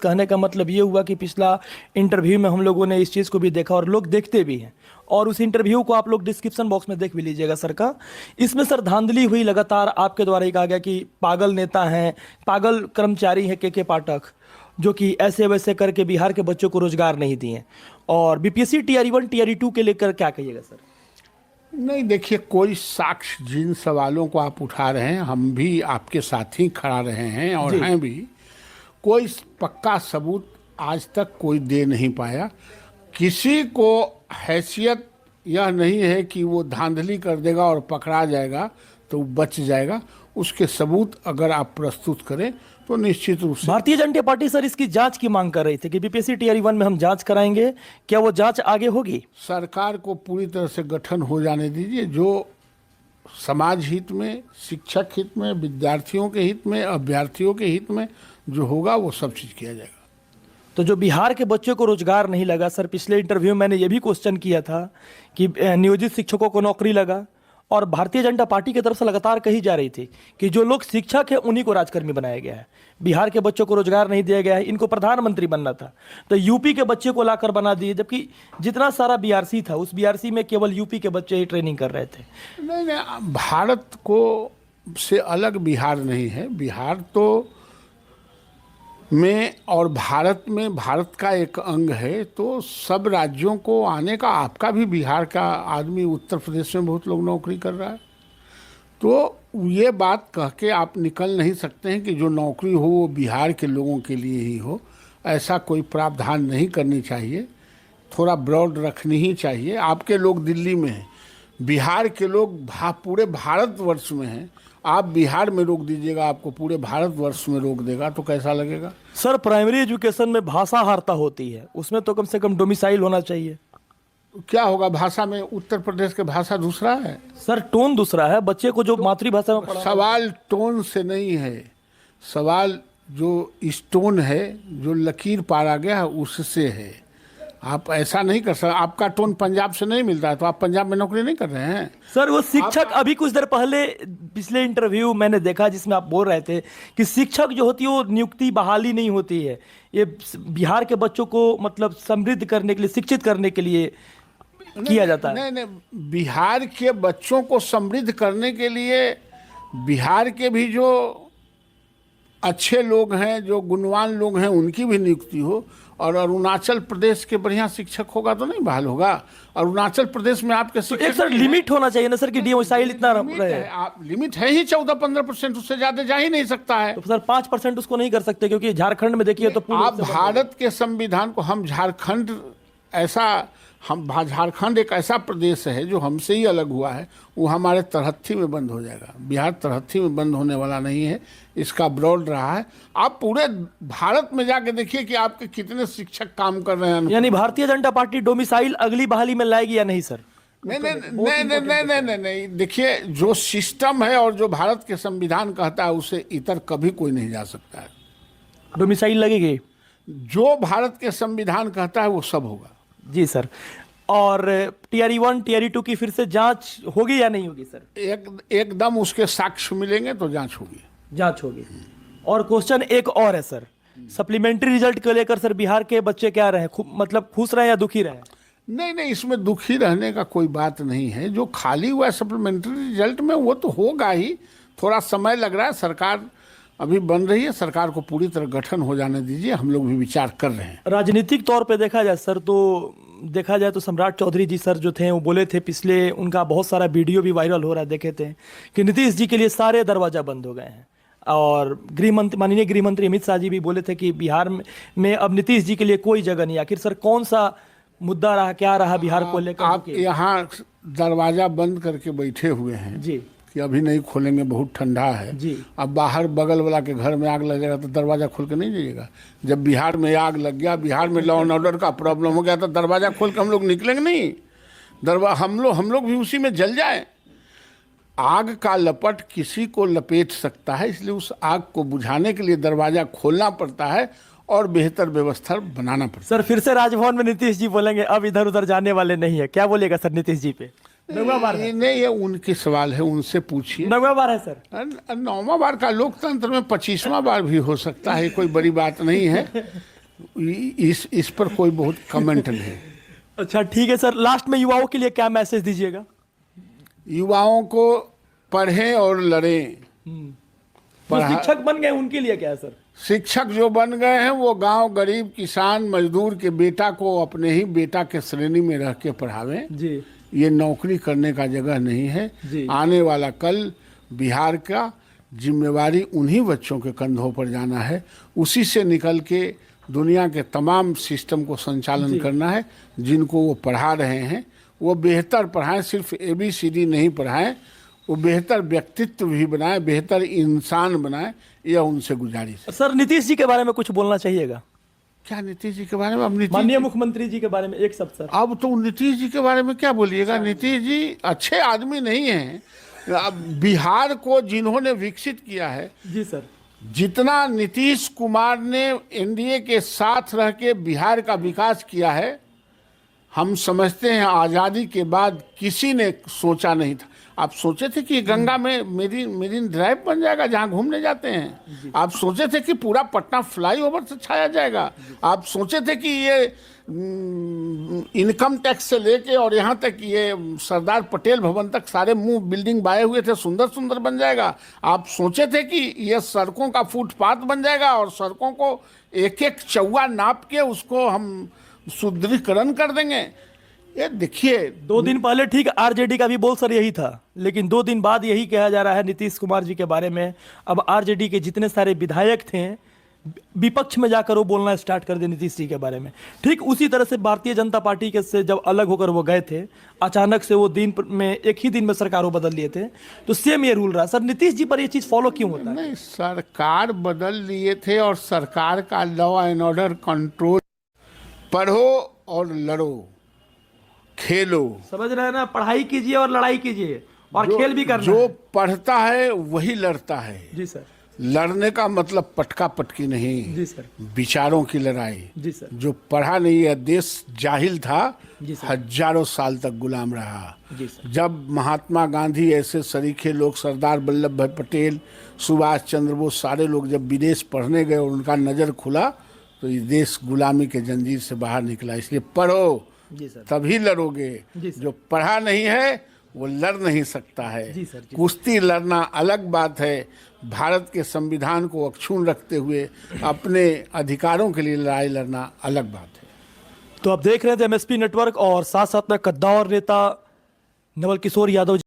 कहने का मतलब ये हुआ कि पिछला इंटरव्यू में हम लोगों ने इस चीज़ को भी देखा और लोग देखते भी हैं, और उस इंटरव्यू को आप लोग डिस्क्रिप्शन बॉक्स में देख भी लीजिएगा सर का। इसमें सर धांधली हुई लगातार, आपके द्वारा ही कहा गया कि पागल नेता हैं, पागल कर्मचारी हैं के पाठक, जो कि ऐसे वैसे करके बिहार के बच्चों को रोजगार नहीं दिए। और बीपीएससी टीआरई 1 टीआरई 2 के लेकर क्या कहिएगा सर? नहीं, देखिए, कोई साक्ष्य जिन सवालों को आप उठा रहे हैं, हम भी आपके साथ ही खड़ा रहे हैं और हैं भी, कोई पक्का सबूत आज तक कोई दे नहीं पाया। किसी को हैसियत यह नहीं है कि वो धांधली कर देगा और पकड़ा जाएगा तो बच जाएगा। उसके सबूत अगर आप प्रस्तुत करें तो निश्चित रूप से। भारतीय जनता पार्टी सर इसकी जांच की मांग कर रही थी कि बीपीएससी टीआरई 1 में हम जांच कराएंगे, क्या वो जांच आगे होगी? सरकार को पूरी तरह से गठन हो जाने दीजिए, जो समाज हित में, शिक्षक हित में, विद्यार्थियों के हित में, अभ्यर्थियों के हित में जो होगा वो सब चीज़ किया जाएगा। तो जो बिहार के बच्चों को रोजगार नहीं लगा सर, पिछले इंटरव्यू में मैंने ये भी क्वेश्चन किया था कि नियोजित शिक्षकों को नौकरी लगा, और भारतीय जनता पार्टी की तरफ से लगातार कही जा रही थी कि जो लोग शिक्षक है उन्हीं को राजकर्मी बनाया गया है, बिहार के बच्चों को रोजगार नहीं दिया गया है, इनको प्रधानमंत्री बनना था। तो यूपी के बच्चे को लाकर बना दिए, जबकि जितना सारा बीआरसी था उस बीआरसी में केवल यूपी के बच्चे ही ट्रेनिंग कर रहे थे। नहीं, भारत को से अलग बिहार नहीं है। बिहार तो में और भारत में भारत का एक अंग है, तो सब राज्यों को आने का, आपका भी बिहार का आदमी उत्तर प्रदेश में बहुत लोग नौकरी कर रहा है। तो ये बात कह के आप निकल नहीं सकते हैं कि जो नौकरी हो वो बिहार के लोगों के लिए ही हो। ऐसा कोई प्रावधान नहीं करनी चाहिए, थोड़ा ब्रॉड रखनी ही चाहिए। आपके लोग दिल्ली में हैं, बिहार के लोग पूरे भारतवर्ष में हैं। आप बिहार में रोक दीजिएगा, आपको पूरे भारतवर्ष में रोक देगा तो कैसा लगेगा? सर प्राइमरी एजुकेशन में भाषा हारता होती है, उसमें तो कम से कम डोमिसाइल होना चाहिए। क्या होगा भाषा में? उत्तर प्रदेश के भाषा दूसरा है सर, टोन दूसरा है, बच्चे को जो मातृभाषा में पढ़ा। सवाल टोन से नहीं है, सवाल जो स्टोन है, जो लकीर पारा गया है उससे है। आप ऐसा नहीं कर सकते। आपका टोन पंजाब से नहीं मिलता है तो आप पंजाब में नौकरी नहीं कर रहे हैं। सर वो शिक्षक, अभी कुछ देर पहले पिछले इंटरव्यू मैंने देखा जिसमें आप बोल रहे थे कि शिक्षक जो होती है वो नियुक्ति बहाली नहीं होती है, ये बिहार के बच्चों को मतलब समृद्ध करने के लिए, शिक्षित करने के लिए किया जाता है। नहीं, बिहार के बच्चों को समृद्ध करने के लिए बिहार के भी जो अच्छे लोग हैं, जो गुणवान लोग हैं, उनकी भी नियुक्ति हो। और अरुणाचल प्रदेश के बढ़िया शिक्षक होगा तो नहीं बहाल होगा। अरुणाचल प्रदेश में आपके शिक्षक, एक सर लिमिट होना चाहिए ना सर कि डोमिसाइल इतना रहे। आप लिमिट है ही 14-15%, उससे ज्यादा जा ही नहीं सकता है। तो सर 5% उसको नहीं कर सकते, क्योंकि झारखंड में देखिए तो आप भारत के संविधान को, हम झारखंड झारखंड एक ऐसा प्रदेश है जो हमसे ही अलग हुआ है, वो हमारे तरहत्थी में बंद हो जाएगा। बिहार तरहत्थी में बंद होने वाला नहीं है, इसका ब्रॉड रहा है। आप पूरे भारत में जाके देखिए कि आपके कितने शिक्षक काम कर रहे हैं। यानी भारतीय जनता पार्टी डोमिसाइल अगली बहाली में लाएगी या नहीं सर? नहीं, देखिए, जो सिस्टम है और जो भारत के संविधान कहता है उसे इतर कभी कोई नहीं जा सकता है। डोमिसाइल लगेगी, जो भारत के संविधान कहता है वो सब होगा। जी सर। और टीआरई 1 टीआरई 2 की फिर से जांच होगी या नहीं होगी सर? एकदम उसके साक्ष्य मिलेंगे तो जांच होगी। जांच होगी। और क्वेश्चन एक और है सर, सप्लीमेंट्री रिजल्ट को लेकर सर बिहार के बच्चे क्या रहे, मतलब खुश रहे या दुखी रहे? नहीं, इसमें दुखी रहने का कोई बात नहीं है। जो खाली हुआ है सप्लीमेंट्री रिजल्ट में वो तो होगा ही, थोड़ा समय लग रहा है। सरकार अभी बन रही है, सरकार को पूरी तरह गठन हो जाने दीजिए, हम लोग भी विचार कर रहे हैं। राजनीतिक तौर पे देखा जाए सर, तो देखा जाए तो सम्राट चौधरी जी सर जो थे वो बोले थे, पिछले उनका बहुत सारा वीडियो भी वायरल हो रहा है, देखे थे, कि नीतीश जी के लिए सारे दरवाजा बंद हो गए हैं। और माननीय गृह मंत्री अमित शाह जी भी बोले थे कि बिहार में अब नीतीश जी के लिए कोई जगह नहीं। आखिर सर कौन सा मुद्दा रहा, क्या रहा बिहार को लेकर? आप यहाँ दरवाजा बंद करके बैठे हुए हैं जी कि अभी नहीं खोलेंगे, बहुत ठंडा है जी। अब बाहर बगल वाला के घर में आग लग जाएगा तो दरवाजा खोल के नहीं जाइएगा। जब बिहार में आग लग गया, बिहार में लॉ एंड ऑर्डर का प्रॉब्लम हो गया तो दरवाजा खोल के हम लोग निकलेंगे नहीं। हम लोग भी उसी में जल जाए। आग का लपट किसी को लपेट सकता है, इसलिए उस आग को बुझाने के लिए दरवाजा खोलना पड़ता है और बेहतर व्यवस्था बनाना पड़ता है। सर फिर से राजभवन में नीतीश जी बोलेंगे अब इधर उधर जाने वाले नहीं है, क्या बोलेगा सर नीतीश जी पे? नौवां बार है। नहीं, ये उनके सवाल है, उनसे पूछिए। नौवां बार है सर। 9वां बार का लोकतंत्र में 25वां बार भी हो सकता है, कोई बड़ी बात नहीं है। इस पर कोई बहुत कमेंट नहीं। अच्छा ठीक है सर, लास्ट में युवाओं के लिए क्या मैसेज दीजिएगा? युवाओं को पढ़ें और लड़ें। जो शिक्षक बन गए उनके लिए क्या है सर? शिक्षक जो बन गए हैं वो गांव गरीब किसान मजदूर के बेटा को अपने ही बेटा के श्रेणी में रह के पढ़ावें। जी ये नौकरी करने का जगह नहीं है। जी। आने वाला कल बिहार का जिम्मेवारी उन्हीं बच्चों के कंधों पर जाना है। उसी से निकल के दुनिया के तमाम सिस्टम को संचालन करना है। जिनको वो पढ़ा रहे हैं वो बेहतर पढ़ाएं, सिर्फ ABCD नहीं पढ़ाएं, वो बेहतर व्यक्तित्व भी बनाएं, बेहतर इंसान बनाएं। यह उनसे गुजारिश है। सर, नीतीश जी के बारे में कुछ बोलना चाहिएगा? क्या नीतीश जी के बारे में? अब नीतीश माननीय मुख्यमंत्री जी के बारे में एक शब्द सर। अब तो नीतीश जी के बारे में क्या बोलिएगा? नीतीश जी अच्छे आदमी नहीं हैं। अब बिहार को जिन्होंने विकसित किया है, जी सर, जितना नीतीश कुमार ने NDA के साथ रह के बिहार का विकास किया है, हम समझते हैं आज़ादी के बाद किसी ने सोचा नहीं था। आप सोचे थे कि गंगा में मेरीन ड्राइव बन जाएगा जहां घूमने जाते हैं? आप सोचे थे कि पूरा पटना फ्लाईओवर से छाया जाएगा? आप सोचे थे कि ये इनकम टैक्स से लेके और यहाँ तक ये सरदार पटेल भवन तक सारे मुंह बिल्डिंग बाए हुए थे, सुंदर सुंदर बन जाएगा? आप सोचे थे कि ये सड़कों का फुटपाथ बन जाएगा और सड़कों को एक एक चौवा नाप के उसको हम सुदृढ़ीकरण कर देंगे? ये देखिए, 2 दिन पहले ठीक RJD का भी बोल सर यही था, लेकिन 2 दिन बाद यही कहा जा रहा है नीतीश कुमार जी के बारे में। अब RJD के जितने सारे विधायक थे विपक्ष में जाकर वो बोलना स्टार्ट कर दे नीतीश जी के बारे में। ठीक उसी तरह से भारतीय जनता पार्टी के से जब अलग होकर वो गए थे, अचानक से वो दिन में एक ही दिन में सरकार वो बदल लिए थे, तो सेम ये रूल रहा। सर, नीतीश जी पर ये चीज फॉलो क्यों होता है? नहीं, सरकार बदल लिए थे और सरकार का लॉ एंड ऑर्डर कंट्रोल। पढ़ो और लड़ो, खेलो। समझ रहे हैं ना? पढ़ाई कीजिए और लड़ाई कीजिए और खेल भी करना जो है। पढ़ता है वही लड़ता है। जी सर। लड़ने का मतलब पटका पटकी नहीं, जी सर। विचारों की लड़ाई। जी सर। जो पढ़ा नहीं है, देश जाहिल था, जी सर। हजारों साल तक गुलाम रहा। जी सर। जब महात्मा गांधी ऐसे सरीखे लोग, सरदार वल्लभ भाई पटेल, सुभाष चंद्र बोस, सारे लोग जब विदेश पढ़ने गए और उनका नज़र खुला तो ये देश गुलामी के जंजीर से बाहर निकला। इसलिए पढ़ो, जी सर। तभी लड़ोगे। जी सर। जो पढ़ा नहीं है वो लड़ नहीं सकता है। जी सर, जी। कुश्ती लड़ना अलग बात है, भारत के संविधान को अक्षुण्ण रखते हुए अपने अधिकारों के लिए लड़ाई लड़ना अलग बात है। तो आप देख रहे थे MSP नेटवर्क और साथ साथ में कद्दावर नेता नवल किशोर यादव जी।